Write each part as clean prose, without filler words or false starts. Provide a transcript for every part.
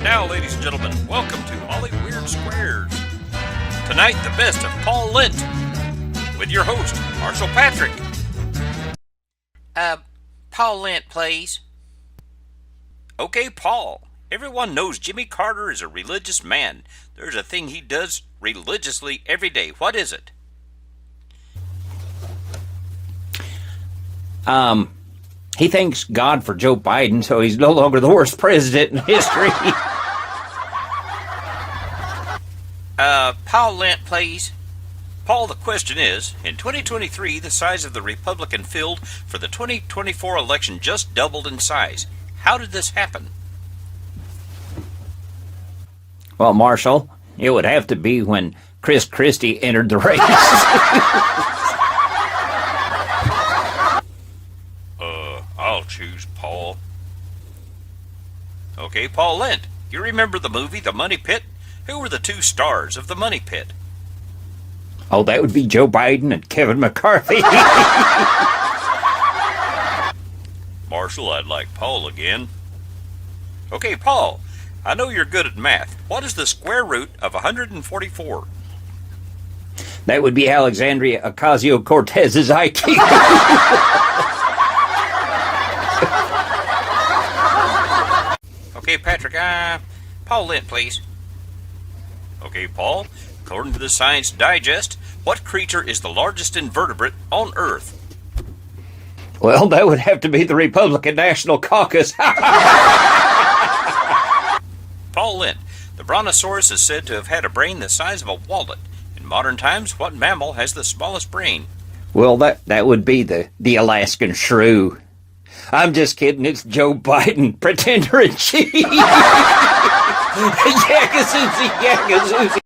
And now, ladies and gentlemen, welcome to Holly Weird Squares. Tonight, the best of Paul Lent, with your host, Marshall Patrick. Paul Lent, please. Okay, Paul. Everyone knows Jimmy Carter is a religious man. There's a thing he does religiously every day. What is it? He thanks God for Joe Biden, so he's no longer the worst president in history. Paul Lent, please. Paul, the question is, in 2023, the size of the Republican field for the 2024 election just doubled in size. How did this happen? Well, Marshall, it would have to be when Chris Christie entered the race. I'll choose Paul. Okay, Paul Lent. You remember the movie The Money Pit? Who were the two stars of The Money Pit? Oh, that would be Joe Biden and Kevin McCarthy. Marshall, I'd like Paul again. Okay, Paul, I know you're good at math. What is the square root of 144? That would be Alexandria Ocasio-Cortez's IQ. Okay, Patrick, Paul Lent, please. Okay, Paul, according to the Science Digest, what creature is the largest invertebrate on Earth? Well, that would have to be the Republican National Caucus. Paul Lent, the brontosaurus is said to have had a brain the size of a walnut. In modern times, what mammal has the smallest brain? Well, that would be the Alaskan shrew. I'm just kidding. It's Joe Biden, pretender-in-chief. Yakazoozy, yakazoozy.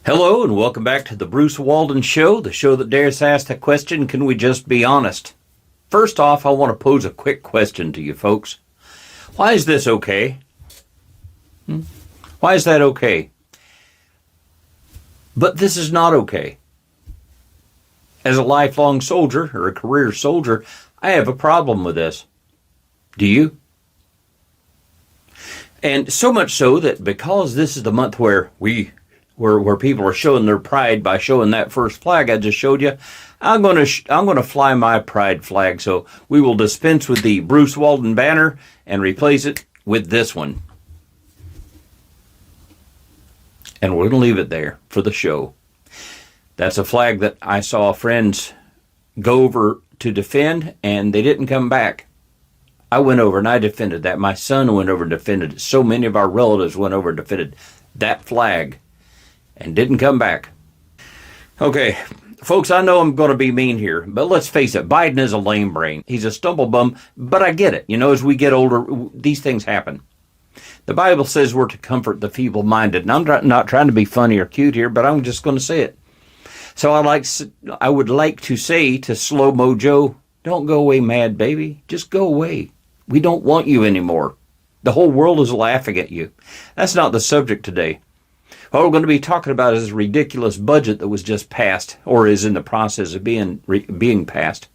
Hello and welcome back to the Bruce Walden Show, the show that dares ask the question, can we just be honest? First off, I want to pose a quick question to you folks. Why is this okay? Why is that okay? But this is not okay. As a lifelong soldier or a career soldier, I have a problem with this. Do you? And so much so that because this is the month where people are showing their pride by showing that first flag I just showed you, I'm going to fly my pride flag. So we will dispense with the Bruce Walden banner and replace it with this one. And we're going to leave it there for the show. That's a flag that I saw friends go over to defend, and they didn't come back. I went over and I defended that. My son went over and defended it. So many of our relatives went over and defended that flag and didn't come back. Okay, folks, I know I'm going to be mean here, but let's face it, Biden is a lame brain. He's a stumble bum, but I get it. You know, as we get older, these things happen. The Bible says we're to comfort the feeble-minded, and I'm not trying to be funny or cute here, but I'm just going to say it. So I would like to say to Slow-Mo Joe, don't go away mad, baby. Just go away. We don't want you anymore. The whole world is laughing at you. That's not the subject today. What we're going to be talking about is a ridiculous budget that was just passed or is in the process of being passed.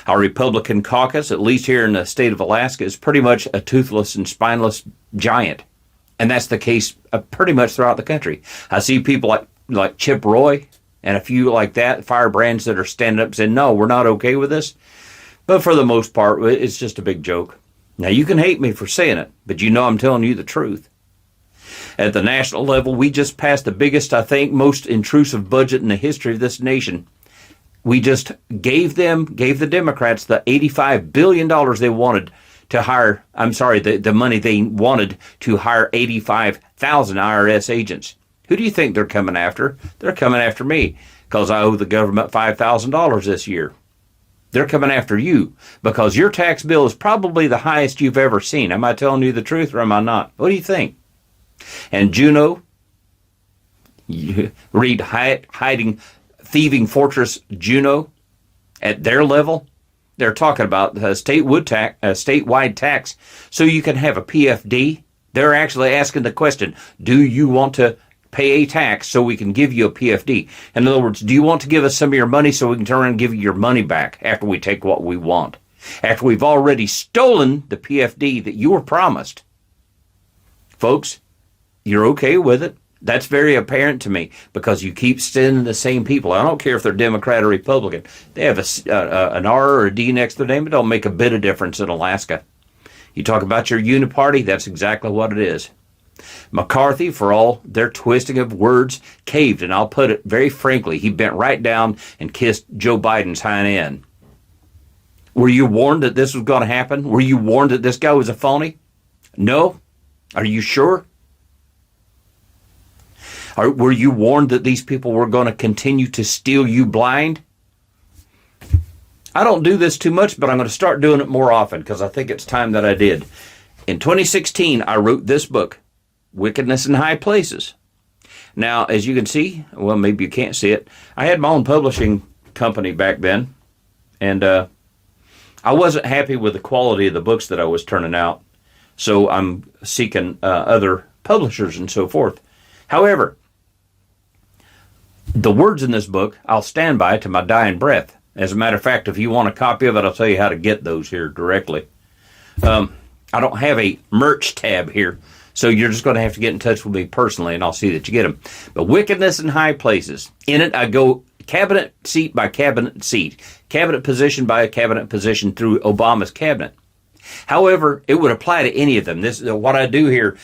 Our Republican caucus, at least here in the state of Alaska, is pretty much a toothless and spineless giant. And that's the case pretty much throughout the country. I see people like Chip Roy and a few like that, firebrands that are standing up saying, no, we're not okay with this. But for the most part, it's just a big joke. Now, you can hate me for saying it, but you know I'm telling you the truth. At the national level, we just passed the biggest, I think, most intrusive budget in the history of this nation. We just gave the Democrats the $85 billion they wanted to hire, the money they wanted to hire 85,000 IRS agents. Who do you think they're coming after? They're coming after me because I owe the government $5,000 this year. They're coming after you because your tax bill is probably the highest you've ever seen. Am I telling you the truth or am I not? What do you think? And Juneau, read Hiding Thieving Fortress Juneau, at their level, They're talking about a statewide tax so you can have a PFD. They're actually asking the question, do you want to pay a tax so we can give you a PFD? In other words, do you want to give us some of your money so we can turn around and give you your money back after we take what we want? After we've already stolen the PFD that you were promised. Folks, you're okay with it? That's very apparent to me because you keep sending the same people. I don't care if they're Democrat or Republican. They have an R or a D next to their name. It don't make a bit of difference in Alaska. You talk about your uniparty, that's exactly what it is. McCarthy, for all their twisting of words, caved, and I'll put it very frankly, he bent right down and kissed Joe Biden's hind end. Were you warned that this was going to happen? Were you warned that this guy was a phony? No? Are you sure? Were you warned that these people were going to continue to steal you blind? I don't do this too much, but I'm going to start doing it more often because I think it's time that I did. In 2016, I wrote this book, Wickedness in High Places. Now, as you can see, well, maybe you can't see it, I had my own publishing company back then, and I wasn't happy with the quality of the books that I was turning out, so I'm seeking other publishers and so forth. However, the words in this book, I'll stand by to my dying breath. As a matter of fact, if you want a copy of it, I'll tell you how to get those here directly. I don't have a merch tab here, so you're just going to have to get in touch with me personally, and I'll see that you get them. But Wickedness in High Places. In it, I go cabinet seat by cabinet seat, cabinet position by cabinet position through Obama's cabinet. However, it would apply to any of them. This is what I do here.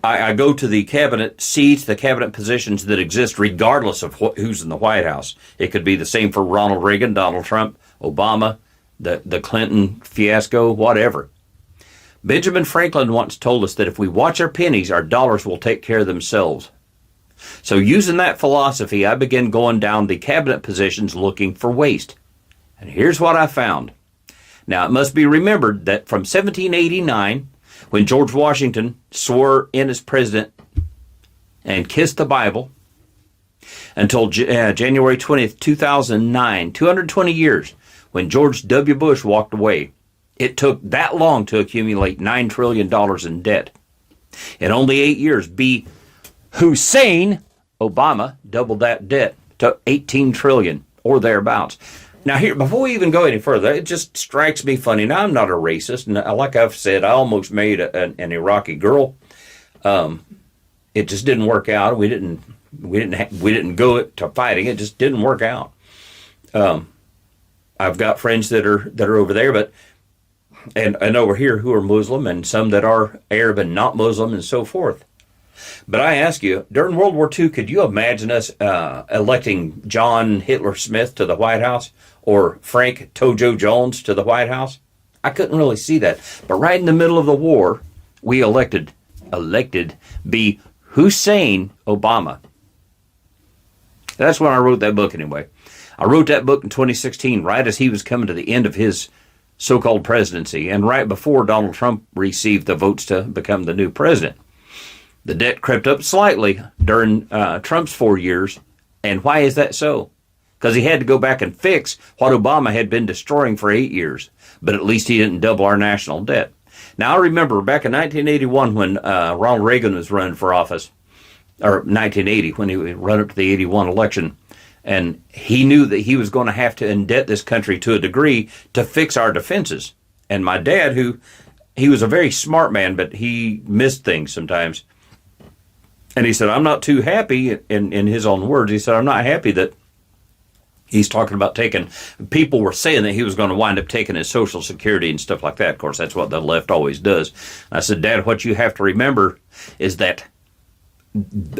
I go to the cabinet seats, the cabinet positions that exist regardless of who's in the White House. It could be the same for Ronald Reagan, Donald Trump, Obama, the Clinton fiasco, whatever. Benjamin Franklin once told us that if we watch our pennies, our dollars will take care of themselves. So using that philosophy, I began going down the cabinet positions looking for waste. And here's what I found. Now, it must be remembered that from 1789, when George Washington swore in as president and kissed the Bible, until January 20th, 2009, 220 years, when George W. Bush walked away, it took that long to accumulate $9 trillion in debt. In only 8 years, B. Hussein Obama doubled that debt to $18 trillion or thereabouts. Now, here, before we even go any further, it just strikes me funny. Now, I'm not a racist, and like I've said, I almost made an Iraqi girl. It just didn't work out. We didn't go to fighting. It just didn't work out. I've got friends that are over there, and over here who are Muslim, and some that are Arab and not Muslim, and so forth. But I ask you, during World War II, could you imagine us electing John Hitler Smith to the White House or Frank Tojo Jones to the White House? I couldn't really see that. But right in the middle of the war, we elected B. Hussein Obama. That's when I wrote that book anyway. I wrote that book in 2016, right as he was coming to the end of his so-called presidency, and right before Donald Trump received the votes to become the new president. The debt crept up slightly during Trump's 4 years. And why is that so? Because he had to go back and fix what Obama had been destroying for 8 years. But at least he didn't double our national debt. Now, I remember back in 1981 when Ronald Reagan was running for office, or 1980, when he ran up to the 81 election. And he knew that he was going to have to indebt this country to a degree to fix our defenses. And my dad, he was a very smart man, but he missed things sometimes. And he said, I'm not too happy, in his own words, he said, I'm not happy that he's talking about people were saying that he was going to wind up taking his Social Security and stuff like that. Of course, that's what the left always does. I said, Dad, what you have to remember is that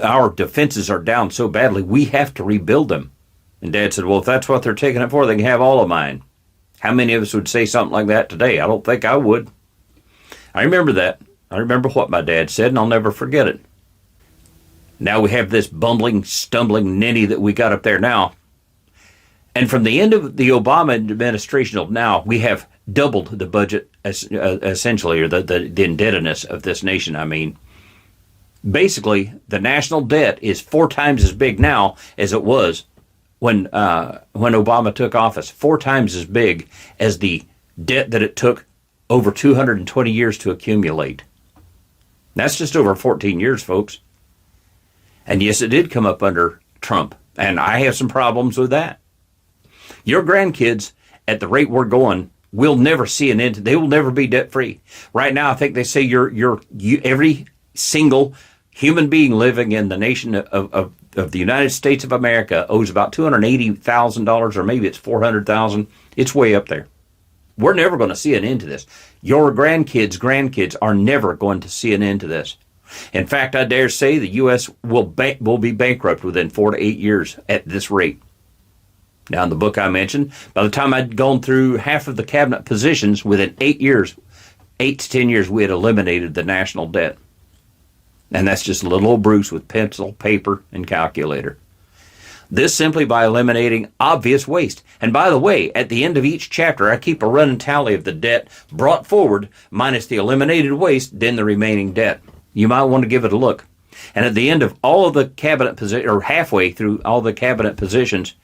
our defenses are down so badly, we have to rebuild them. And Dad said, well, if that's what they're taking it for, they can have all of mine. How many of us would say something like that today? I don't think I would. I remember that. I remember what my dad said, and I'll never forget it. Now we have this bumbling, stumbling ninny that we got up there now. And from the end of the Obama administration till now, we have doubled the budget, essentially, or the indebtedness of this nation, I mean. Basically, the national debt is 4 times as big now as it was when Obama took office. 4 times as big as the debt that it took over 220 years to accumulate. That's just over 14 years, folks. And yes, it did come up under Trump, and I have some problems with that. Your grandkids, at the rate we're going, will never see an end. They will never be debt free. Right now, I think they say every single human being living in the nation of the United States of America owes about $280,000, or maybe it's $400,000. It's way up there. We're never going to see an end to this. Your grandkids are never going to see an end to this. In fact, I dare say the U.S. will be bankrupt within 4 to 8 years at this rate. Now, in the book I mentioned, by the time I'd gone through half of the cabinet positions, within 8 to 10 years, we had eliminated the national debt. And that's just little old Bruce with pencil, paper, and calculator. This simply by eliminating obvious waste. And by the way, at the end of each chapter, I keep a running tally of the debt brought forward minus the eliminated waste, then the remaining debt. You might want to give it a look. And at the end of all of the cabinet positions, or halfway through all the cabinet positions,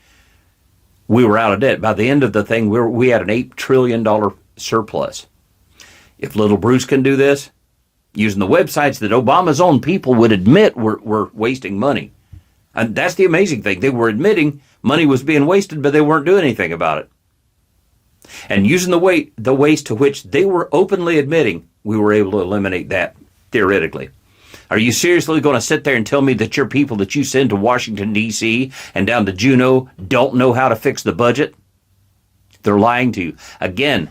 we were out of debt. By the end of the thing, we had an $8 trillion surplus. If little Bruce can do this, using the websites that Obama's own people would admit were wasting money. And that's the amazing thing. They were admitting money was being wasted, but they weren't doing anything about it. And using the waste to which they were openly admitting, we were able to eliminate that, theoretically. Are you seriously going to sit there and tell me that your people that you send to Washington, D.C. and down to Juneau don't know how to fix the budget? They're lying to you. Again,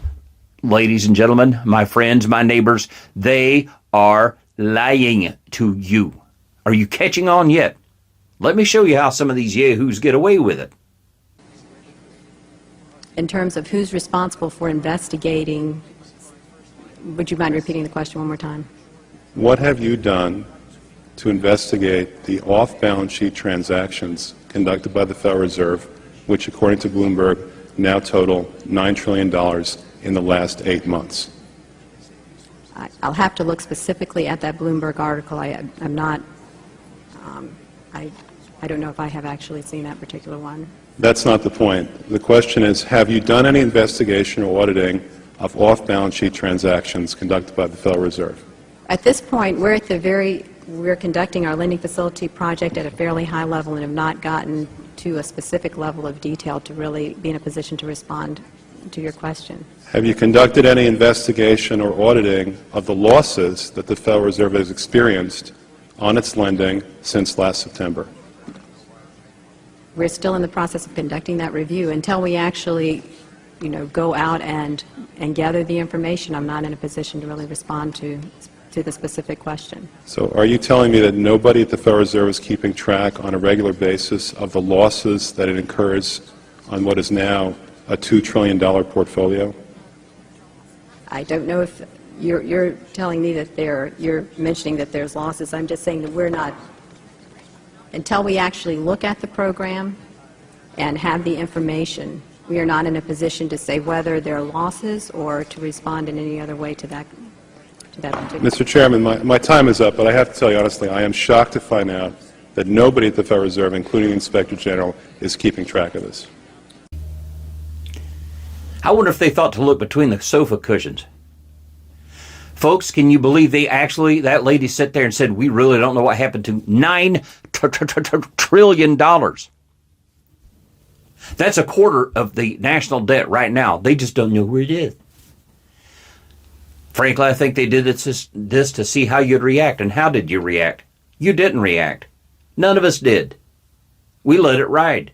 ladies and gentlemen, my friends, my neighbors, they are lying to you. Are you catching on yet? Let me show you how some of these yahoos get away with it. In terms of who's responsible for investigating, would you mind repeating the question one more time? What have you done to investigate the off-balance sheet transactions conducted by the Federal Reserve, which, according to Bloomberg, now total $9 trillion in the last 8 months? I'll have to look specifically at that Bloomberg article. I'm not, I don't know if I have actually seen that particular one. That's not the point. The question is, have you done any investigation or auditing of off-balance sheet transactions conducted by the Federal Reserve? At this point, we're conducting our lending facility project at a fairly high level and have not gotten to a specific level of detail to really be in a position to respond to your question. Have you conducted any investigation or auditing of the losses that the Federal Reserve has experienced on its lending since last September? We're still in the process of conducting that review. Until we actually, go out and gather the information, I'm not in a position to really respond to the specific question. So are you telling me that nobody at the Federal Reserve is keeping track on a regular basis of the losses that it incurs on what is now a $2 trillion portfolio? I don't know if you're telling me that you're mentioning that there's losses. I'm just saying that we're not, until we actually look at the program and have the information, we are not in a position to say whether there are losses or to respond in any other way to that particular. Mr. Chairman, my time is up, but I have to tell you honestly, I am shocked to find out that nobody at the Federal Reserve, including the Inspector General, is keeping track of this. I wonder if they thought to look between the sofa cushions. Folks, can you believe that lady sat there and said, we really don't know what happened to $9 trillion. That's a quarter of the national debt right now. They just don't know where it is. Frankly, I think they did this to see how you'd react. And how did you react? You didn't react. None of us did. We let it ride.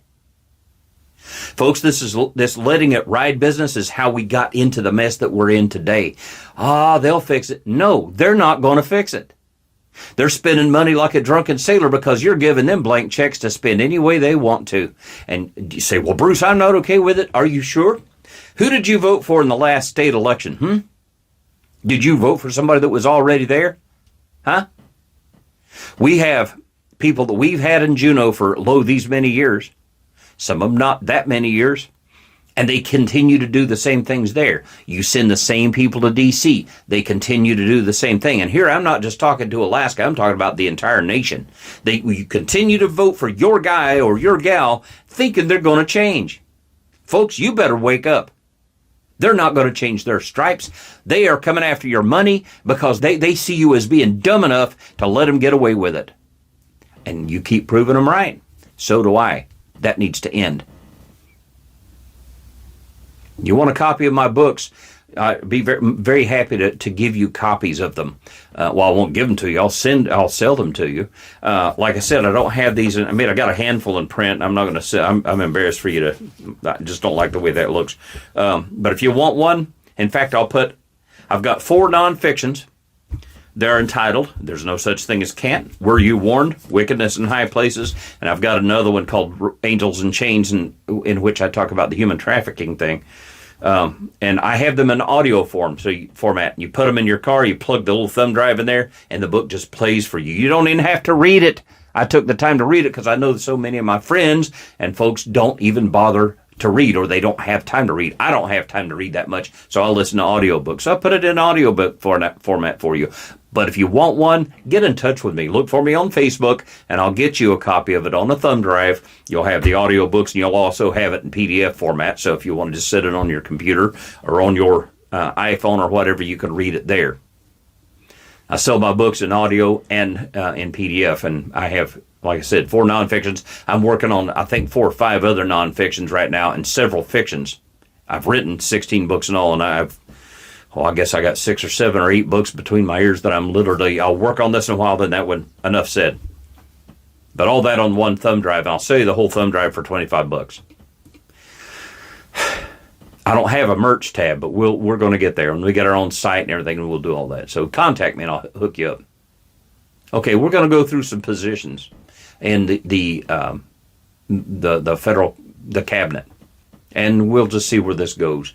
Folks, this letting it ride business is how we got into the mess that we're in today. They'll fix it. No, they're not going to fix it. They're spending money like a drunken sailor because you're giving them blank checks to spend any way they want to. And you say, well, Bruce, I'm not okay with it. Are you sure? Who did you vote for in the last state election? Did you vote for somebody that was already there? We have people that we've had in Juneau for, these many years. Some of them not that many years. And they continue to do the same things there. You send the same people to D.C. They continue to do the same thing. And here I'm not just talking to Alaska. I'm talking about the entire nation. You continue to vote for your guy or your gal thinking they're going to change. Folks, you better wake up. They're not going to change their stripes. They are coming after your money because they see you as being dumb enough to let them get away with it. And you keep proving them right. So do I. That needs to end. You want a copy of my books? I'd be very, very happy to give you copies of them. Well, I won't give them to you. I'll sell them to you. Like I said, I don't have these. I got a handful in print. I'm not going to sell. I'm embarrassed for you to. I just don't like the way that looks. But if you want one, in fact, I've got 4 nonfictions. They're entitled "There's No Such Thing as Can't," "Were You Warned?" "Wickedness in High Places," and I've got another one called "Angels in Chains," in which I talk about the human trafficking thing. And I have them in audio format. You put them in your car, you plug the little thumb drive in there, and the book just plays for you. You don't even have to read it. I took the time to read it because I know that so many of my friends and folks don't even bother to read, or they don't have time to read. I don't have time to read that much, so I'll listen to audiobooks. So I put it in audiobook format for you. But if you want one, get in touch with me. Look for me on Facebook, and I'll get you a copy of it on a thumb drive. You'll have the audiobooks, and you'll also have it in PDF format. So if you want to just sit it on your computer or on your iPhone or whatever, you can read it there. I sell my books in audio and in PDF, and I have, like I said, 4 nonfictions. I'm working on, I think, 4 or 5 other nonfictions right now, and several fictions. I've written 16 books in all, and I guess I got 6 or 7 or 8 books between my ears that I'll work on this in a while, then that one, enough said. But all that on one thumb drive, and I'll sell you the whole thumb drive for $25. I don't have a merch tab, but we're going to get there. When we get our own site and everything, and we'll do all that. So contact me and I'll hook you up. Okay, we're going to go through some positions in the cabinet, and we'll just see where this goes.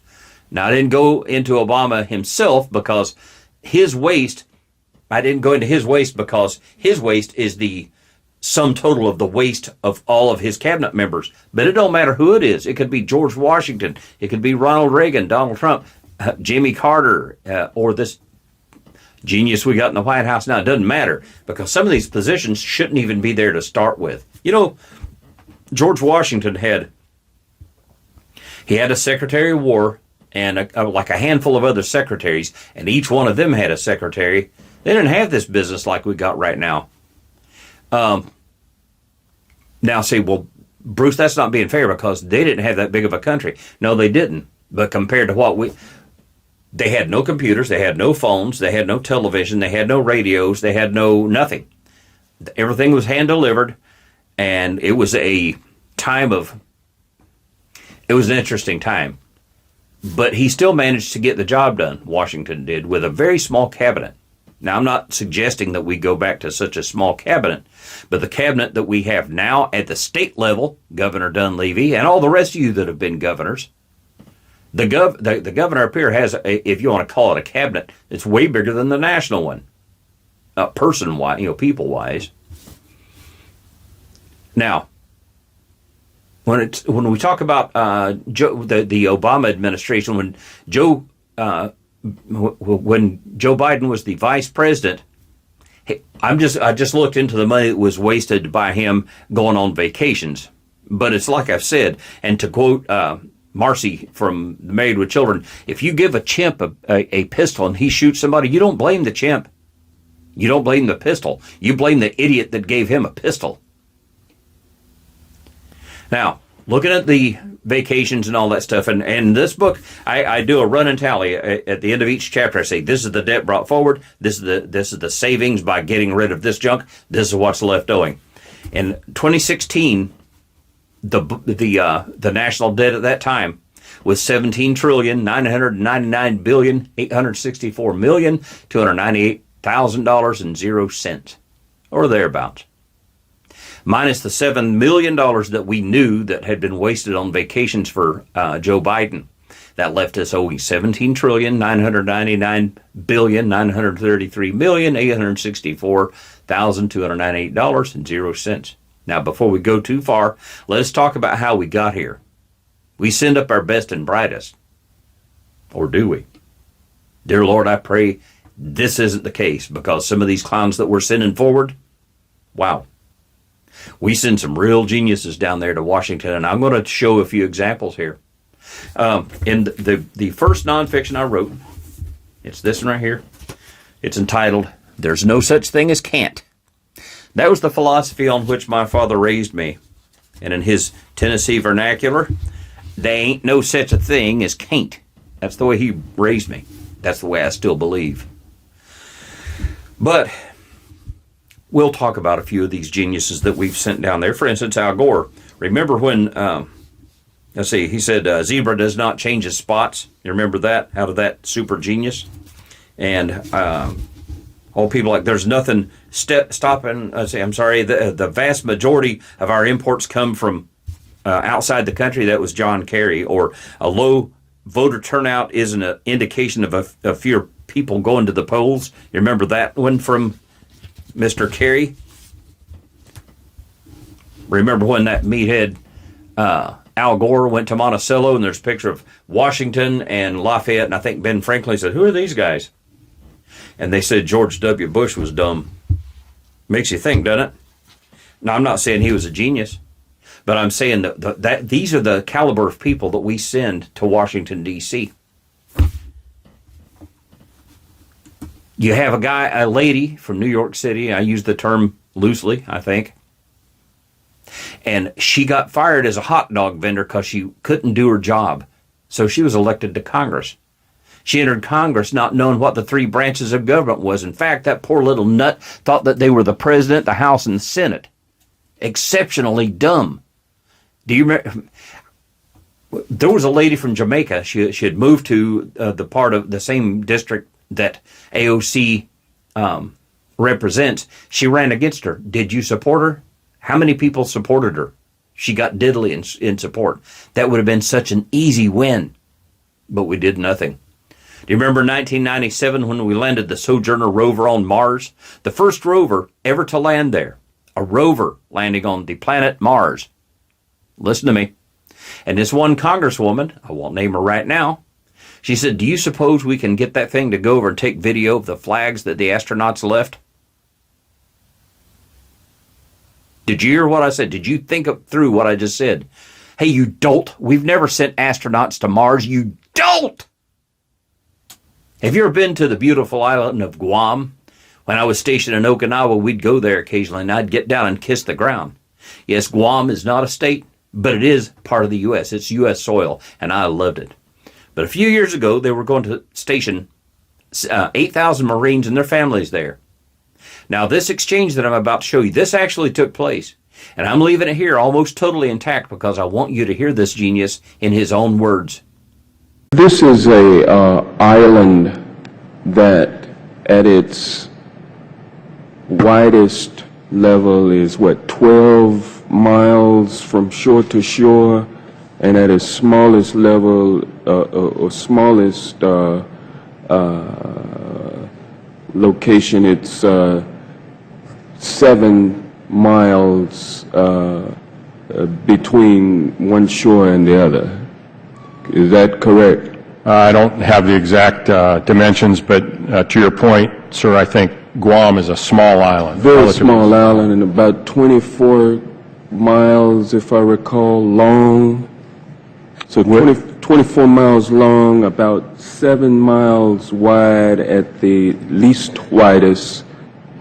Now, I didn't go into Obama himself because I didn't go into his waste because his waste is the sum total of the waste of all of his cabinet members. But it don't matter who it is. It could be George Washington. It could be Ronald Reagan, Donald Trump, Jimmy Carter, or this genius we got in the White House now. It doesn't matter because some of these positions shouldn't even be there to start with. You know, George Washington had a Secretary of War and like a handful of other secretaries, and each one of them had a secretary. They didn't have this business like we got right now. Now say, well, Bruce, that's not being fair because they didn't have that big of a country. No, they didn't. But compared to they had no computers, they had no phones, they had no television, they had no radios, they had nothing. Everything was hand delivered, and it was an interesting time. But he still managed to get the job done, Washington did, with a very small cabinet. Now, I'm not suggesting that we go back to such a small cabinet, but the cabinet that we have now at the state level, Governor Dunleavy, and all the rest of you that have been governors, the governor up here has, if you want to call it a cabinet, it's way bigger than the national one, person-wise, people-wise. Now, when we talk about the Obama administration, when Joe Biden was the vice president, I just looked into the money that was wasted by him going on vacations. But it's like I've said, and to quote Marcy from Married with Children, if you give a chimp a pistol and he shoots somebody, you don't blame the chimp. You don't blame the pistol. You blame the idiot that gave him a pistol. Now, looking at the vacations and all that stuff, and this book, I do a run and tally at the end of each chapter. I say, this is the debt brought forward. This is the savings by getting rid of this junk. This is what's left owing. In 2016, the national debt at that time was $17,999,864,298,000.00, or thereabouts. Minus the $7 million that we knew that had been wasted on vacations for Joe Biden. That left us owing $17,999,863,864,298.00. Now, before we go too far, let us talk about how we got here. We send up our best and brightest. Or do we? Dear Lord, I pray this isn't the case, because some of these clowns that we're sending forward, wow. We send some real geniuses down there to Washington, and I'm going to show a few examples here. In the first nonfiction I wrote, it's this one right here. It's entitled, There's No Such Thing as Can't. That was the philosophy on which my father raised me. And in his Tennessee vernacular, there ain't no such a thing as can't. That's the way he raised me. That's the way I still believe. But we'll talk about a few of these geniuses that we've sent down there. For instance, Al Gore. Remember when, let's see, he said, zebra does not change its spots. You remember that out of that super genius? And all people like, there's nothing stopping, the vast majority of our imports come from outside the country. That was John Kerry. Or a low voter turnout is an indication of a fewer people going to the polls. You remember that one from Mr. Kerry? Remember when that meathead Al Gore went to Monticello, and there's a picture of Washington and Lafayette, and I think Ben Franklin said, who are these guys? And they said George W. Bush was dumb. Makes you think, doesn't it? Now, I'm not saying he was a genius, but I'm saying that these are the caliber of people that we send to Washington, D.C. You have a lady from New York City, I use the term loosely, I think, and she got fired as a hot dog vendor because she couldn't do her job. So she was elected to Congress. She entered Congress not knowing what the three branches of government was. In fact, that poor little nut thought that they were the president, the House, and the Senate. Exceptionally dumb. Do you remember? There was a lady from Jamaica. She had moved to the part of the same district that AOC represents. She ran against her. Did you support her? How many people supported her? She got diddly in support. That would have been such an easy win, but we did nothing. Do you remember 1997 when we landed the Sojourner rover on Mars? The first rover ever to land there. A rover landing on the planet Mars. Listen to me. And this one congresswoman, I won't name her right now, she said, do you suppose we can get that thing to go over and take video of the flags that the astronauts left? Did you hear what I said? Did you think through what I just said? Hey, you dolt. We've never sent astronauts to Mars. You dolt! Have you ever been to the beautiful island of Guam? When I was stationed in Okinawa, we'd go there occasionally, and I'd get down and kiss the ground. Yes, Guam is not a state, but it is part of the U.S. It's U.S. soil, and I loved it. But a few years ago, they were going to station 8,000 Marines and their families there. Now, this exchange that I'm about to show you, this actually took place. And I'm leaving it here almost totally intact because I want you to hear this genius in his own words. This is a island that at its widest level is, 12 miles from shore to shore, and at its smallest level, or smallest location, it's 7 miles between one shore and the other. Is that correct? I don't have the exact dimensions, but to your point, sir, I think Guam is a small island. Very small island, and about 24 miles, if I recall, long. So 24 miles long, about 7 miles wide at the least widest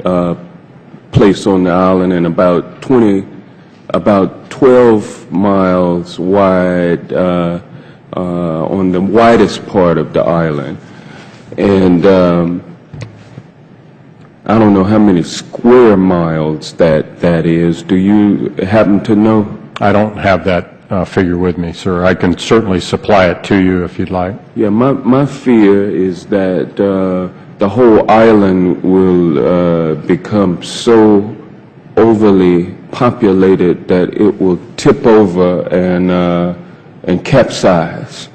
place on the island, and about 12 miles wide on the widest part of the island. And I don't know how many square miles that is. Do you happen to know? I don't have that figure with me, sir. I can certainly supply it to you if you'd like. Yeah, my fear is that the whole island will become so overly populated that it will tip over and capsize.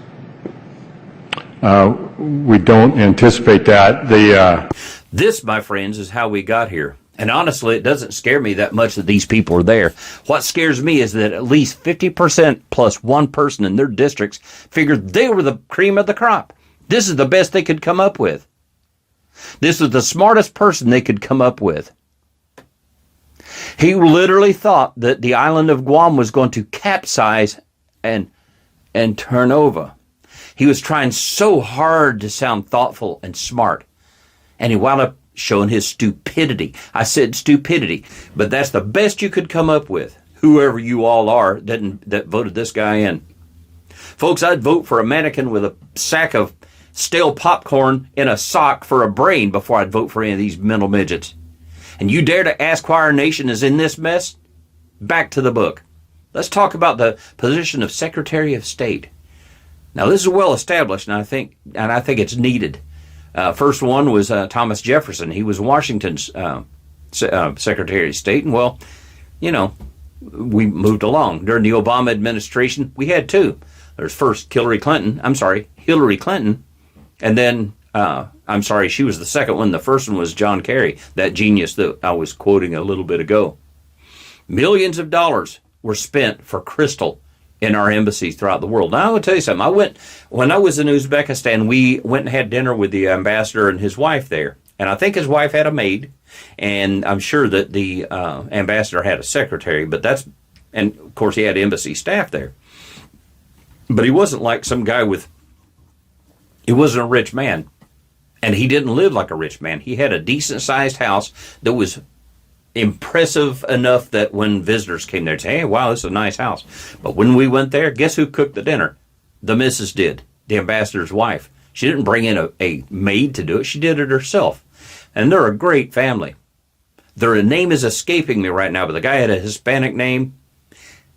We don't anticipate that. This, my friends, is how we got here. And honestly, it doesn't scare me that much that these people are there. What scares me is that at least 50% plus one person in their districts figured they were the cream of the crop. This is the best they could come up with. This was the smartest person they could come up with. He literally thought that the island of Guam was going to capsize and and turn over. He was trying so hard to sound thoughtful and smart, and he wound up showing his stupidity. I said stupidity, but that's the best you could come up with, whoever you all are that voted this guy in. Folks, I'd vote for a mannequin with a sack of stale popcorn in a sock for a brain before I'd vote for any of these mental midgets. And you dare to ask why our nation is in this mess? Back to the book. Let's talk about the position of Secretary of State. Now, this is well established, and I think it's needed. First one was Thomas Jefferson. He was Washington's Secretary of State, and well, you know, we moved along. During the Obama administration, we had two. There's first Hillary Clinton, and then, she was the second one. The first one was John Kerry, that genius that I was quoting a little bit ago. Millions of dollars were spent for crystal in our embassies throughout the world. Now, I will tell you something. When I was in Uzbekistan, we went and had dinner with the ambassador and his wife there. And I think his wife had a maid, and I'm sure that the ambassador had a secretary, and of course he had embassy staff there. But he wasn't like some guy he wasn't a rich man. And he didn't live like a rich man. He had a decent-sized house that was impressive enough that when visitors came there, they'd say, hey, wow, this is a nice house. But when we went there, guess who cooked the dinner? The missus did, the ambassador's wife. She didn't bring in a maid to do it. She did it herself. And they're a great family. Their name is escaping me right now, but the guy had a Hispanic name.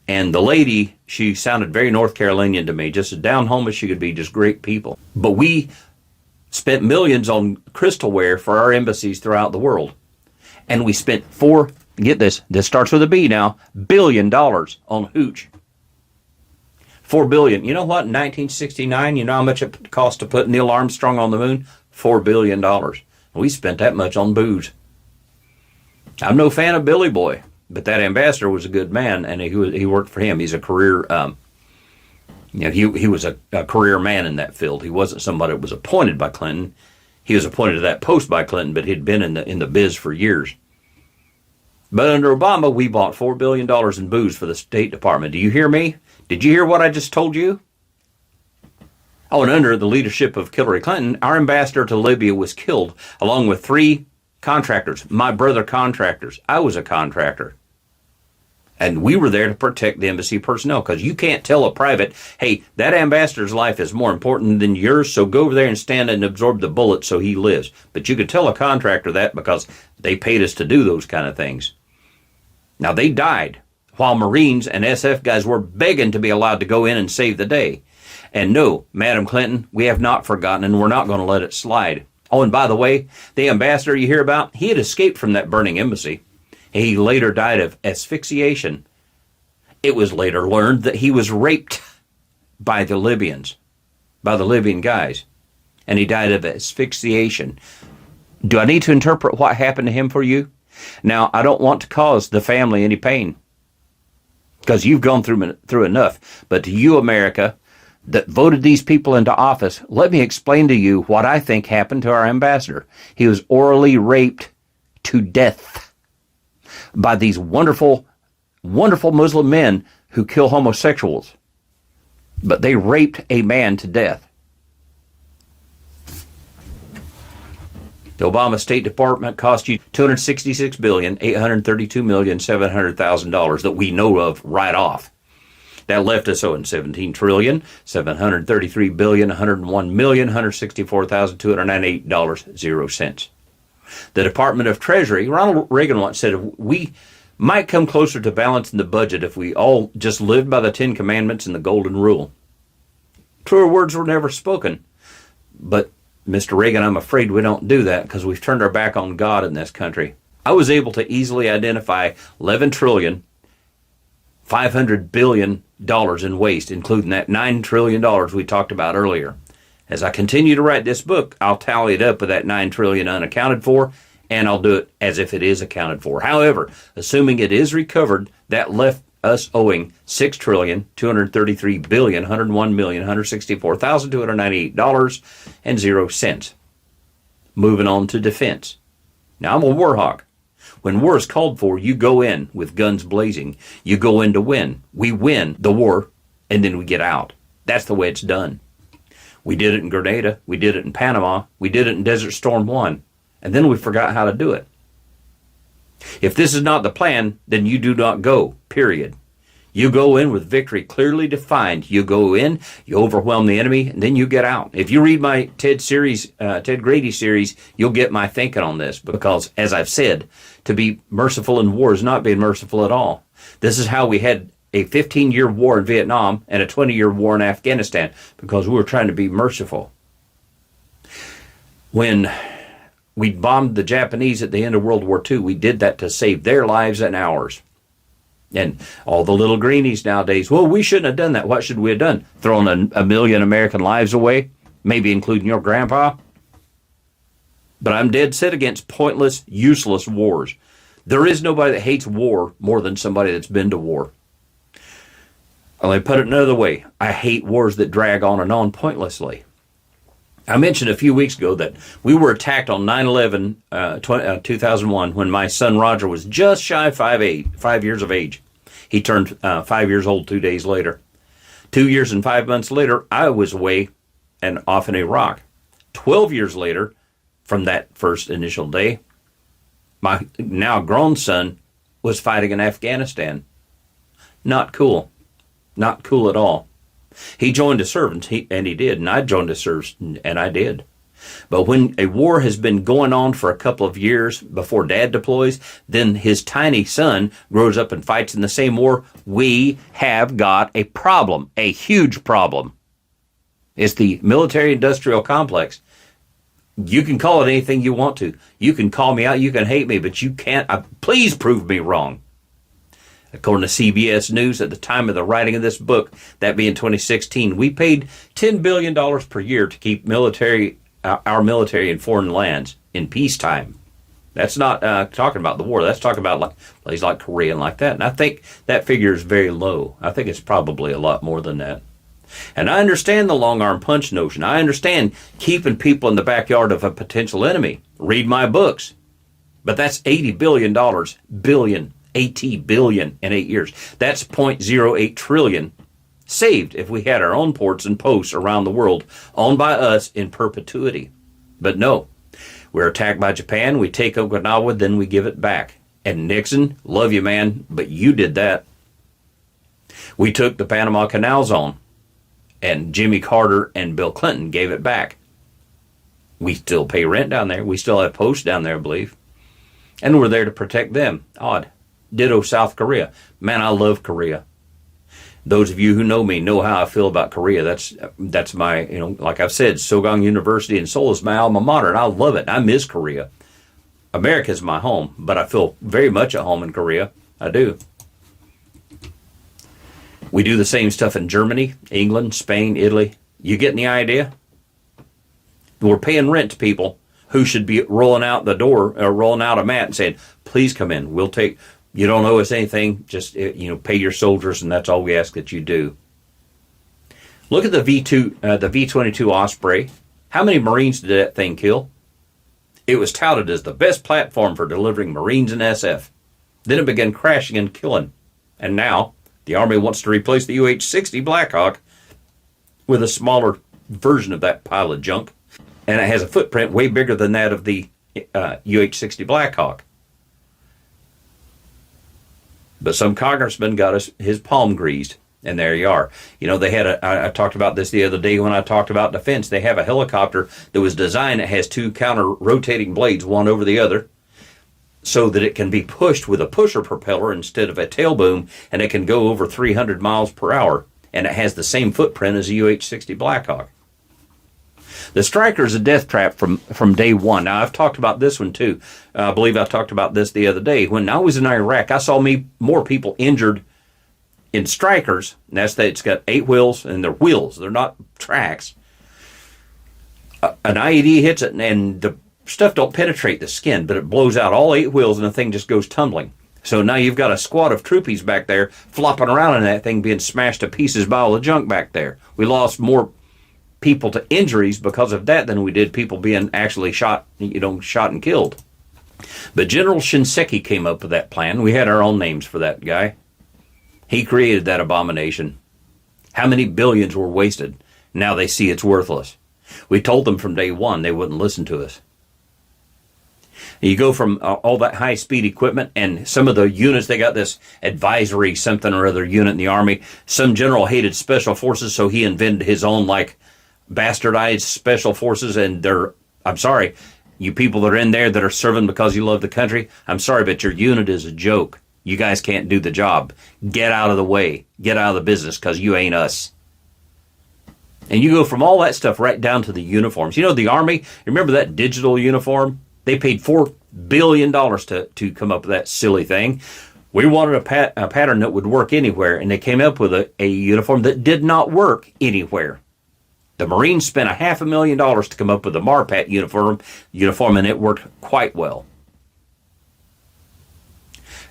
And the lady, she sounded very North Carolinian to me, just as down home as she could be, just great people. But we spent millions on crystalware for our embassies throughout the world. And we spent get this starts with a B now, $1 billion on hooch. $4 billion. You know what, in 1969, you know how much it cost to put Neil Armstrong on the moon? $4 billion. We spent that much on booze. I'm no fan of Billy Boy. But that ambassador was a good man, and he worked for him. He's a career, he was a career man in that field. He wasn't somebody that was appointed by Clinton. He was appointed to that post by Clinton, but he'd been in the biz for years. But under Obama, we bought $4 billion in booze for the State Department. Do you hear me? Did you hear what I just told you? Oh, and under the leadership of Hillary Clinton, our ambassador to Libya was killed, along with 3 contractors, my brother contractors. I was a contractor. And we were there to protect the embassy personnel, because you can't tell a private, hey, that ambassador's life is more important than yours, so go over there and stand and absorb the bullet so he lives. But you could tell a contractor that because they paid us to do those kind of things. Now, they died while Marines and SF guys were begging to be allowed to go in and save the day. And no, Madam Clinton, we have not forgotten, and we're not going to let it slide. Oh, and by the way, the ambassador you hear about, he had escaped from that burning embassy. He later died of asphyxiation. It was later learned that he was raped by the Libyan guys, and he died of asphyxiation. Do I need to interpret what happened to him for you? Now, I don't want to cause the family any pain, because you've gone through enough. But to you, America, that voted these people into office, let me explain to you what I think happened to our ambassador. He was orally raped to death by these wonderful, wonderful Muslim men who kill homosexuals. But they raped a man to death. The Obama State Department cost you $266,832,700,000 that we know of right off. That left us owing $17,733,101,164,298.00. The Department of Treasury, Ronald Reagan once said, we might come closer to balancing the budget if we all just lived by the 10 Commandments and the Golden Rule. Truer words were never spoken. But, Mr. Reagan, I'm afraid we don't do that because we've turned our back on God in this country. I was able to easily identify $11.5 trillion in waste, including that $9 trillion we talked about earlier. As I continue to write this book, I'll tally it up with that $9 trillion unaccounted for, and I'll do it as if it is accounted for. However, assuming it is recovered, that left us owing $6,233,101,164,298.00. Moving on to defense. Now, I'm a war hawk. When war is called for, you go in with guns blazing. You go in to win. We win the war, and then we get out. That's the way it's done. We did it in Grenada. We did it in Panama. We did it in Desert Storm 1. And then we forgot how to do it. If this is not the plan, then you do not go, period. You go in with victory clearly defined. You go in, you overwhelm the enemy, and then you get out. If you read my Ted Grady series, you'll get my thinking on this. Because, as I've said, to be merciful in war is not being merciful at all. This is how we had a 15-year war in Vietnam and a 20-year war in Afghanistan, because we were trying to be merciful. When we bombed the Japanese at the end of World War II, we did that to save their lives and ours. And all the little greenies nowadays, well, we shouldn't have done that. What should we have done? Thrown a million American lives away? Maybe including your grandpa? But I'm dead set against pointless, useless wars. There is nobody that hates war more than somebody that's been to war. Well, let me put it another way. I hate wars that drag on and on pointlessly. I mentioned a few weeks ago that we were attacked on 9/11, 2001, when my son Roger was just shy of 5 years of age. He turned 5 years old 2 days later. 2 years and 5 months later, I was away and off in Iraq. 12 years later, from that first initial day, my now grown son was fighting in Afghanistan. Not cool. Not cool at all. He joined to serve, and he did, and I joined to serve, and I did. But when a war has been going on for a couple of years before Dad deploys, then his tiny son grows up and fights in the same war, we have got a problem, a huge problem. It's the military-industrial complex. You can call it anything you want to. You can call me out, you can hate me, but you can't, please prove me wrong. According to CBS News, at the time of the writing of this book, that being 2016, we paid $10 billion per year to keep our military in foreign lands in peacetime. That's not talking about the war. That's talking about places like Korea and like that. And I think that figure is very low. I think it's probably a lot more than that. And I understand the long arm punch notion. I understand keeping people in the backyard of a potential enemy. Read my books. But that's $80 billion, billion. $80 billion in 8 years. That's 0.08 trillion saved if we had our own ports and posts around the world owned by us in perpetuity. But no, we're attacked by Japan, we take Okinawa, then we give it back. And Nixon, love you, man, but you did that. We took the Panama Canal Zone, and Jimmy Carter and Bill Clinton gave it back. We still pay rent down there. We still have posts down there, I believe. And we're there to protect them. Odd. Ditto South Korea. Man, I love Korea. Those of you who know me know how I feel about Korea. That's my, like I've said, Sogang University in Seoul is my alma mater, and I love it. I miss Korea. America's my home, but I feel very much at home in Korea. I do. We do the same stuff in Germany, England, Spain, Italy. You getting the idea? We're paying rent to people who should be rolling out the door or rolling out a mat and saying, please come in. We'll take... You don't owe us anything, just pay your soldiers, and that's all we ask that you do. Look at the V-22 Osprey. How many Marines did that thing kill? It was touted as the best platform for delivering Marines and SF. Then it began crashing and killing. And now, the Army wants to replace the UH-60 Blackhawk with a smaller version of that pile of junk. And it has a footprint way bigger than that of the UH-60 Blackhawk. But some congressman got his palm greased, and there you are. They had I talked about this the other day when I talked about defense. They have a helicopter that was designed that has two counter-rotating blades, one over the other, so that it can be pushed with a pusher propeller instead of a tail boom, and it can go over 300 miles per hour, and it has the same footprint as a UH-60 Blackhawk. The Striker is a death trap from day one. Now, I've talked about this one, too. I believe I talked about this the other day. When I was in Iraq, I saw more people injured in Strikers. And that's that it's got 8 wheels, and they're wheels. They're not tracks. An IED hits it, and the stuff don't penetrate the skin, but it blows out all 8 wheels, and the thing just goes tumbling. So now you've got a squad of troopies back there flopping around in that thing being smashed to pieces by all the junk back there. We lost more people to injuries because of that than we did people being actually shot and killed. But General Shinseki came up with that plan. We had our own names for that guy. He created that abomination. How many billions were wasted? Now they see it's worthless. We told them from day one they wouldn't listen to us. You go from all that high-speed equipment, and some of the units, they got this advisory something or other unit in the Army. Some general hated special forces, so he invented his own, like, bastardized special forces, and I'm sorry, you people that are in there that are serving because you love the country, I'm sorry, but your unit is a joke. You guys can't do the job. Get out of the way. Get out of the business, because you ain't us. And you go from all that stuff right down to the uniforms. You know, the Army, remember that digital uniform? They paid $4 billion to come up with that silly thing. We wanted a pattern that would work anywhere, and they came up with a uniform that did not work anywhere. The Marines spent $500,000 to come up with a Marpat uniform, and it worked quite well.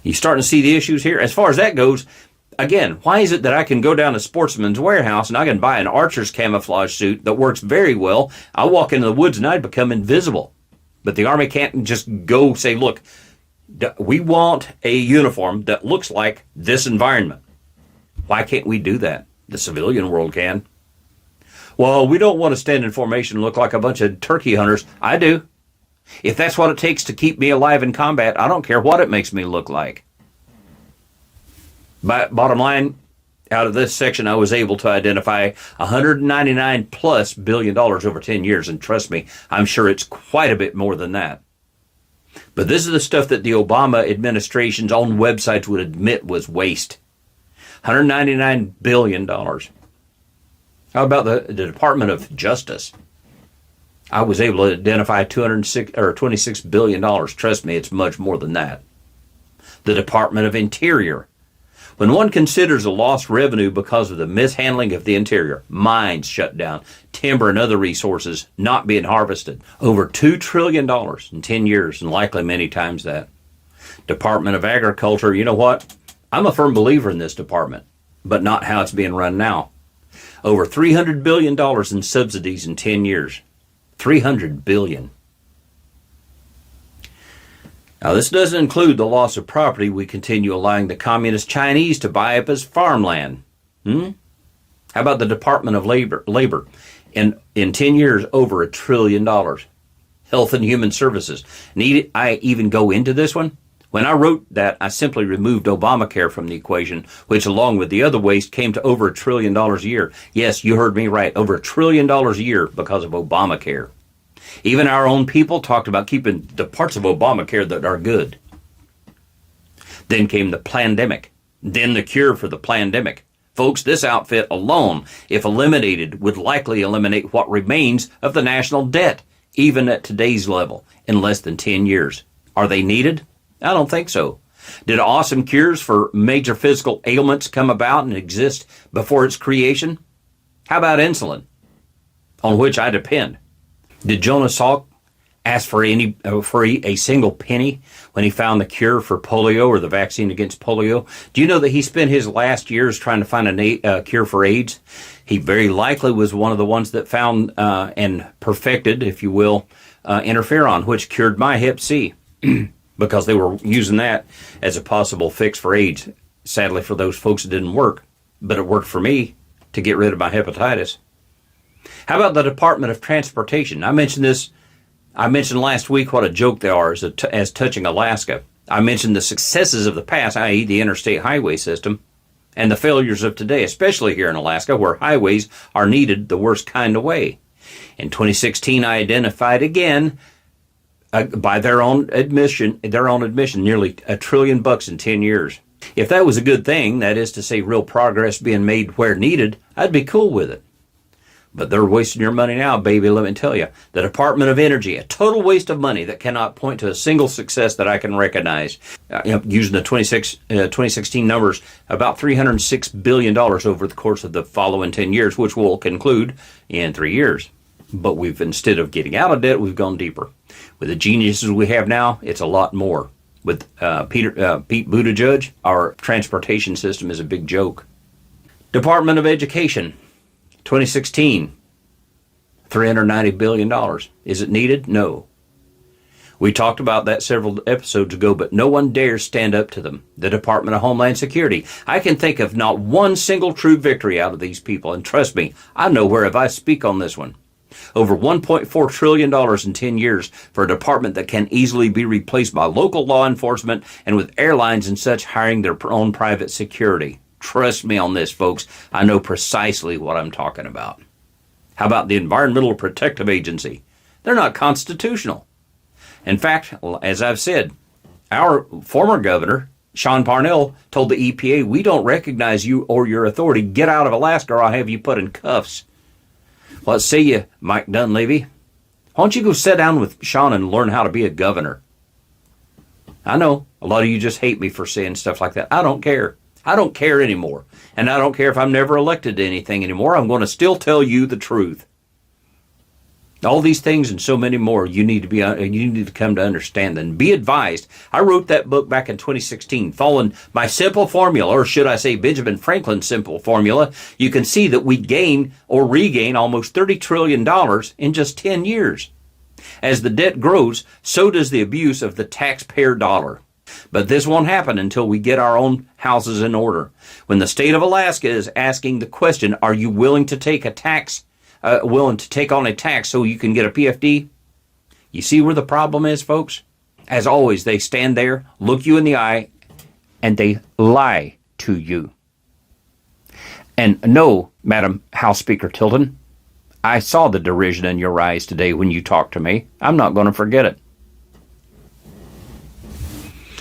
You starting to see the issues here? As far as that goes, again, why is it that I can go down to Sportsman's Warehouse and I can buy an archer's camouflage suit that works very well? I walk into the woods and I'd become invisible. But the Army can't just go say, look, we want a uniform that looks like this environment. Why can't we do that? The civilian world can. Well, we don't want to stand in formation and look like a bunch of turkey hunters. I do. If that's what it takes to keep me alive in combat, I don't care what it makes me look like. But bottom line, out of this section, I was able to identify $199+ billion over 10 years. And trust me, I'm sure it's quite a bit more than that. But this is the stuff that the Obama administration's own websites would admit was waste. $199 billion. How about the Department of Justice? I was able to identify $26 billion. Trust me, it's much more than that. The Department of Interior. When one considers the lost revenue because of the mishandling of the interior, mines shut down, timber and other resources not being harvested, over $2 trillion in 10 years, and likely many times that. Department of Agriculture, you know what? I'm a firm believer in this department, but not how it's being run now. Over $300 billion in subsidies in 10 years. $300 billion. Now, this doesn't include the loss of property we continue allowing the communist Chinese to buy up as farmland. How about the Department of Labor? In 10 years, over $1 trillion. Health and Human Services. Need I even go into this one? When I wrote that, I simply removed Obamacare from the equation, which along with the other waste came to over $1 trillion a year. Yes, you heard me right, over $1 trillion a year because of Obamacare. Even our own people talked about keeping the parts of Obamacare that are good. Then came the pandemic. Then the cure for the pandemic. Folks, this outfit alone, if eliminated, would likely eliminate what remains of the national debt, even at today's level, in less than 10 years. Are they needed? I don't think so. Did awesome cures for major physical ailments come about and exist before its creation? How about insulin, on which I depend? Did Jonas Salk ask for a single penny when he found the cure for polio or the vaccine against polio? Do you know that he spent his last years trying to find a cure for AIDS? He very likely was one of the ones that found and perfected, if you will, interferon, which cured my hep C because they were using that as a possible fix for AIDS. Sadly, for those folks, it didn't work, but it worked for me to get rid of my hepatitis. How about the Department of Transportation? I mentioned last week what a joke they are as touching Alaska. I mentioned the successes of the past, i.e. the interstate highway system, and the failures of today, especially here in Alaska, where highways are needed the worst kind of way. In 2016, I identified again, by their own admission, nearly $1 trillion in 10 years. If that was a good thing, that is to say real progress being made where needed, I'd be cool with it. But they're wasting your money now, baby, let me tell you. The Department of Energy, a total waste of money that cannot point to a single success that I can recognize. Using the 2016 numbers, about $306 billion over the course of the following 10 years, which will conclude in 3 years. But instead of getting out of debt, we've gone deeper. With the geniuses we have now, it's a lot more. With Pete Buttigieg, our transportation system is a big joke. Department of Education. 2016, $390 billion. Is it needed? No. We talked about that several episodes ago, but no one dares stand up to them. The Department of Homeland Security. I can think of not one single true victory out of these people, and trust me, I know whereof I speak on this one. Over $1.4 trillion in 10 years for a department that can easily be replaced by local law enforcement and with airlines and such hiring their own private security. Trust me on this, folks. I know precisely what I'm talking about. How about the Environmental Protective Agency? They're not constitutional. In fact, as I've said, our former governor, Sean Parnell, told the EPA, we don't recognize you or your authority. Get out of Alaska or I'll have you put in cuffs. What say you, Mike Dunleavy? Why don't you go sit down with Sean and learn how to be a governor? I know, a lot of you just hate me for saying stuff like that. I don't care. I don't care anymore. And I don't care if I'm never elected to anything anymore. I'm going to still tell you the truth. All these things and so many more you need to come to understand and be advised. I wrote that book back in 2016, following my simple formula, or should I say Benjamin Franklin's simple formula. You can see that we gain or regain almost $30 trillion in just 10 years. As the debt grows, so does the abuse of the taxpayer dollar. But this won't happen until we get our own houses in order. When the state of Alaska is asking the question, are you willing to take on a tax so you can get a PFD? You see where the problem is, folks? As always, they stand there, look you in the eye, and they lie to you. And no, Madam House Speaker Tilton, I saw the derision in your eyes today when you talked to me. I'm not going to forget it.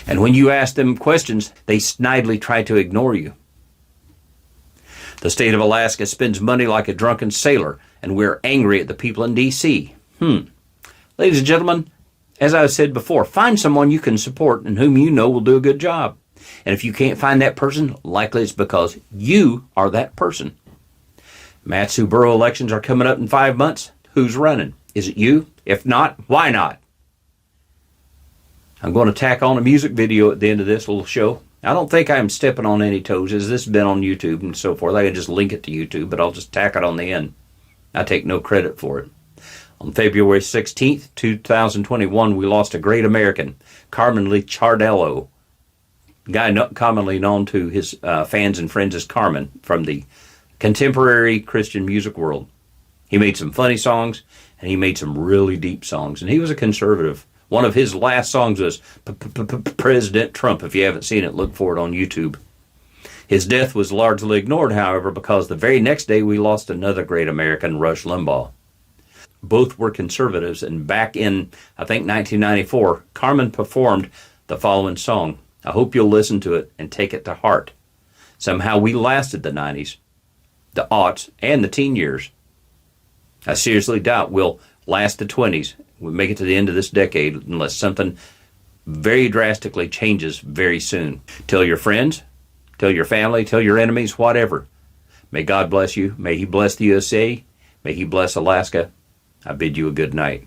And when you ask them questions, they snidely try to ignore you. The state of Alaska spends money like a drunken sailor, and we're angry at the people in D.C. Ladies and gentlemen, as I've said before, find someone you can support and whom you know will do a good job. And if you can't find that person, likely it's because you are that person. Matsu borough elections are coming up in 5 months. Who's running? Is it you? If not, why not? I'm going to tack on a music video at the end of this little show. I don't think I'm stepping on any toes, as this has been on YouTube and so forth. I can just link it to YouTube, but I'll just tack it on the end. I take no credit for it. On February 16th, 2021, we lost a great American, Carmen Lee Chardello, guy commonly known to his fans and friends as Carmen, from the contemporary Christian music world. He made some funny songs, and he made some really deep songs, and he was a conservative. One of his last songs was President Trump. If you haven't seen it, look for it on YouTube. His death was largely ignored, however, because the very next day we lost another great American, Rush Limbaugh. Both were conservatives, and back in, I think, 1994, Carmen performed the following song. I hope you'll listen to it and take it to heart. Somehow we lasted the 90s, the aughts, and the teen years. I seriously doubt we'll last the 20s. We'll make it to the end of this decade unless something very drastically changes very soon. Tell your friends, tell your family, tell your enemies, whatever. May God bless you. May He bless the USA. May He bless Alaska. I bid you a good night.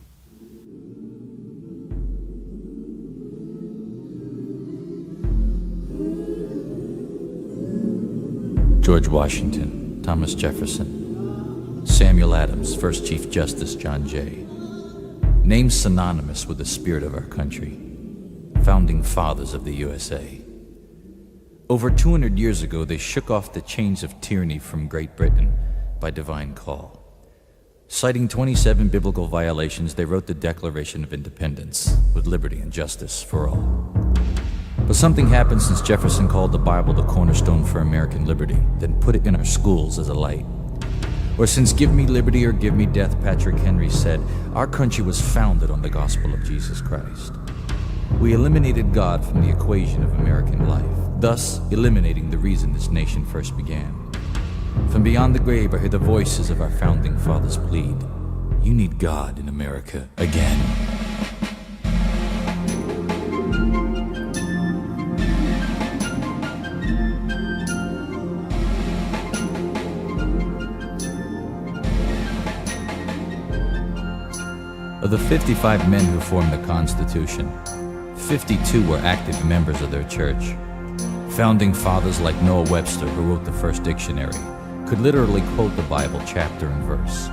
George Washington, Thomas Jefferson, Samuel Adams, First Chief Justice John Jay. Names synonymous with the spirit of our country, founding fathers of the USA. Over 200 years ago, they shook off the chains of tyranny from Great Britain by divine call. Citing 27 biblical violations, they wrote the Declaration of Independence with liberty and justice for all. But something happened since Jefferson called the Bible the cornerstone for American liberty, then put it in our schools as a light. Or since give me liberty or give me death, Patrick Henry said, our country was founded on the gospel of Jesus Christ. We eliminated God from the equation of American life, thus eliminating the reason this nation first began. From beyond the grave, I hear the voices of our founding fathers plead, you need God in America again. Of the 55 men who formed the Constitution, 52 were active members of their church. Founding fathers like Noah Webster, who wrote the first dictionary, could literally quote the Bible chapter and verse.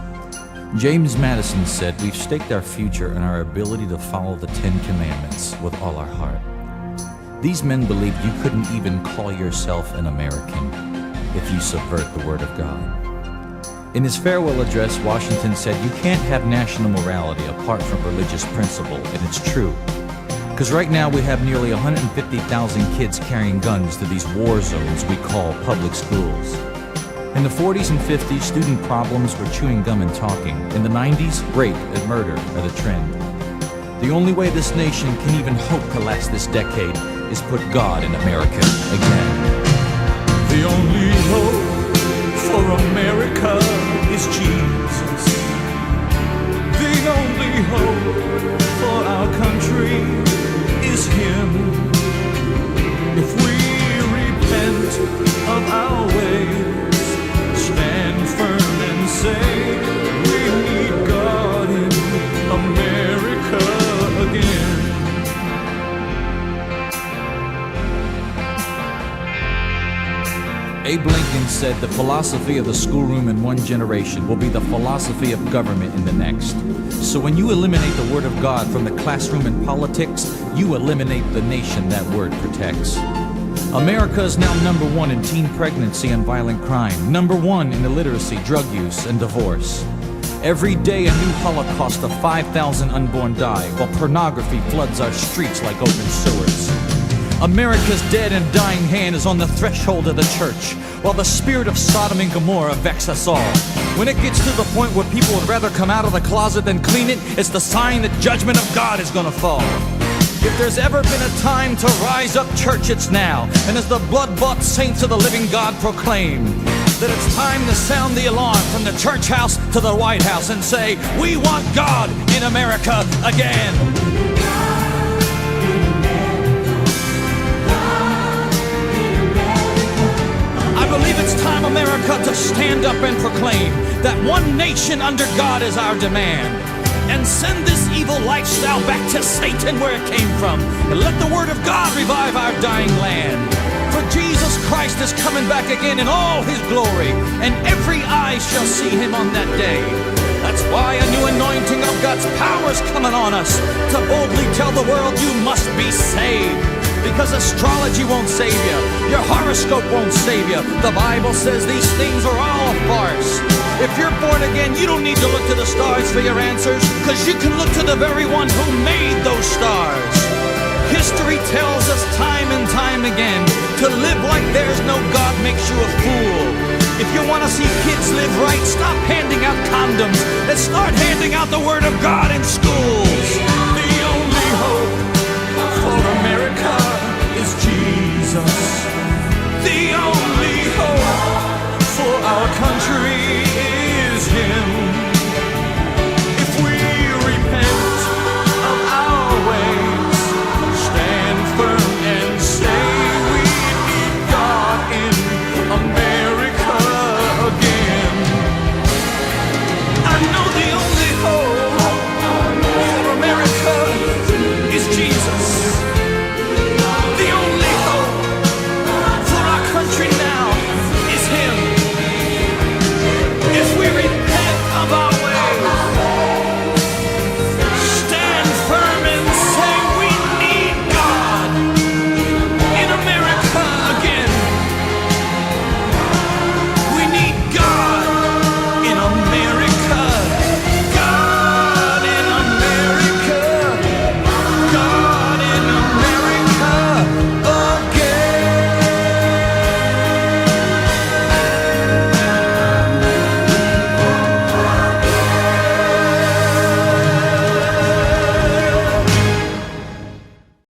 James Madison said, "We've staked our future in our ability to follow the 10 Commandments with all our heart." These men believed you couldn't even call yourself an American if you subvert the Word of God. In his farewell address, Washington said, "You can't have national morality apart from religious principle," and it's true. Because right now we have nearly 150,000 kids carrying guns to these war zones we call public schools. In the 40s and 50s, student problems were chewing gum and talking. In the 90s, rape and murder are the trend. The only way this nation can even hope to last this decade is put God in America again. The only hope for America is Jesus. The only hope for our country is Him. If we repent of our ways, stand firm and say we need God in America again. Abe Lincoln said the philosophy of the schoolroom in one generation will be the philosophy of government in the next. So when you eliminate the Word of God from the classroom and politics, you eliminate the nation that Word protects. America is now number 1 in teen pregnancy and violent crime, number 1 in illiteracy, drug use, and divorce. Every day a new holocaust of 5,000 unborn die, while pornography floods our streets like open sewers. America's dead and dying hand is on the threshold of the church, while the spirit of Sodom and Gomorrah vex us all. When it gets to the point where people would rather come out of the closet than clean it, it's the sign that judgment of God is gonna fall. If there's ever been a time to rise up, church, it's now. And as the blood-bought saints of the living God proclaim that it's time to sound the alarm from the church house to the White House and say, we want God in America again. I believe it's time, America, to stand up and proclaim that one nation under God is our demand. And send this evil lifestyle back to Satan where it came from. And let the Word of God revive our dying land. For Jesus Christ is coming back again in all His glory, and every eye shall see Him on that day. That's why a new anointing of God's power is coming on us to boldly tell the world you must be saved. Because astrology won't save you. Your horoscope won't save you. The Bible says these things are all a farce. If you're born again, you don't need to look to the stars for your answers, because you can look to the very one who made those stars. History tells us time and time again, to live like there's no God makes you a fool. If you want to see kids live right, stop handing out condoms and start handing out the Word of God in school.